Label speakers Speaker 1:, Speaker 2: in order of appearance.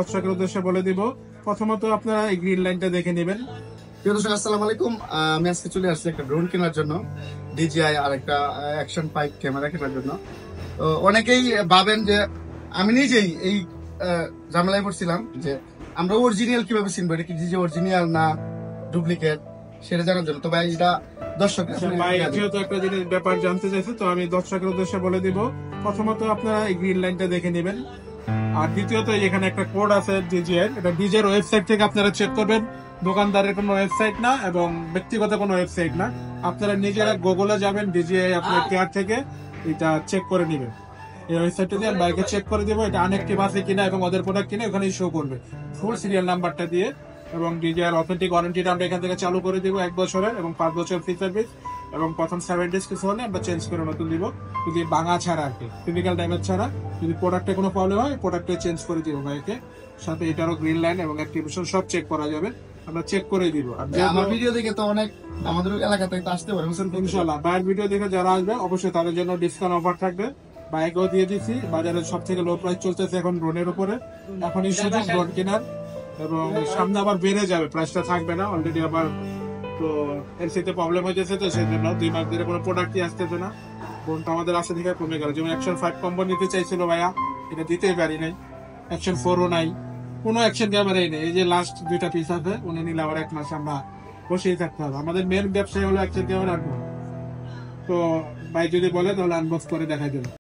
Speaker 1: দর্শকের উদ্দেশ্যে বলে দিব। প্রথমত আপনারা এই গ্রিন লাইনটা দেখে নেবেন।
Speaker 2: প্রিয় দর্শক, আসসালামু আলাইকুম। আমি আজকে চলে আসছি একটা ড্রোন কেনার জন্য, DJI আর একটা অ্যাকশন 5 ক্যামেরা কেনার জন্য। তো অনেকেই ভাবেন যে আমি নিজেই এই ঝামেলায় পড়ছিলাম যে আমরা অরিজিনাল কিভাবে চিনবো, এটা কি ডিজে অরিজিনাল না ডুপ্লিকেট, সেটা জানার জন্য। তো ভাই এটা দর্শক
Speaker 1: যেহেতু একটা জিনিস ব্যাপার জানতে চাইছে, তো আমি দর্শকের উদ্দেশ্যে বলে দিব। প্রথমত আপনারা এই গ্রিন লাইনটা দেখে নেবেন, আর দ্বিতীয়ত এখানে একটা কোড আছে ডিজিএর, এটা ডিজের ওয়েবসাইট থেকে আপনারা চেক করবেন। দোকানদারের কোনো ওয়েবসাইট না এবং ব্যক্তিগত কোনো ওয়েবসাইট না। আপনারা নিজেরা গুগলে যাবেন, ডিজিআই আপনার কেয়ার থেকে এটা চেক করে নেবেন। এই ওয়েবসাইটটা দিয়ে বাইকে চেক করে দেবো এটা আনএক্টিভ আছে কিনা এবং ওদের প্রোডাক্ট কিনা ওখানে শো করবে ফুল সিরিয়াল নাম্বারটা দিয়ে। এবং ডিজিআর অথেন্টিক ওয়ারেন্টিটা আমরা এখান থেকে চালু করে দিব 1 বছরের এবং 5 বছর ফ্রি সার্ভিস, এবং প্রথম 7 ডেজ কিছু হলে আমরা চেঞ্জ করে নতুন দিব, যদি ভাঙা ছাড়া আর কি, ফিজিক্যাল ড্যামেজ ছাড়া। যদি প্রোডাক্টে কোনো প্রবলেম হয় প্রোডাক্টে চেঞ্জ করে দিব বাইকে, সাথে এটারও গ্রিন লাইন এবং অ্যাক্টিভেশন সব চেক করা যাবে, আমরা চেক করে দিব। আর
Speaker 2: আমার ভিডিও দেখে তো অনেক আমাদের এলাকা থেকে আসতে পারে
Speaker 1: ইনশাআল্লাহ বাইরের ভিডিও দেখে যারা আসবে অবশ্যই তাদের জন্য ডিসকাউন্ট অফার থাকবে। বাইকও দিয়ে দিচ্ছি, বাজারে সব থেকে লো প্রাইস চলতেছে এখন ড্রোনের উপরে, এখন এই সুযোগ ড্রোন কেনার, এবং সামনে আবার বেড়ে যাবে, প্রাইসটা থাকবে না অলরেডি আবার। তো এলসিতে প্রবলেম হয়ে যাচ্ছে, তো সেই জন্য 2 মাস ধরে কোনো প্রোডাক্টই আসতেছে না, ড্রোনটা আমাদের আসে থেকে কমে গেল। যেমন অ্যাকশন 5 কম্বো নিতে চাইছিল ভাইয়া, এটা দিতেই পারি নাই। অ্যাকশন 4ও নাই, কোনো অ্যাকশন ক্যামেরাই নেই। এই যে লাস্ট 2টা পিস আছে, উনি নিলে আবার 1 মাস আমরা বসেই থাকতে হবে। আমাদের মেন ব্যবসায় হলো অ্যাকশন ক্যামেরা। তো ভাই যদি বলে তাহলে আনবক্স করে দেখাই দেবো।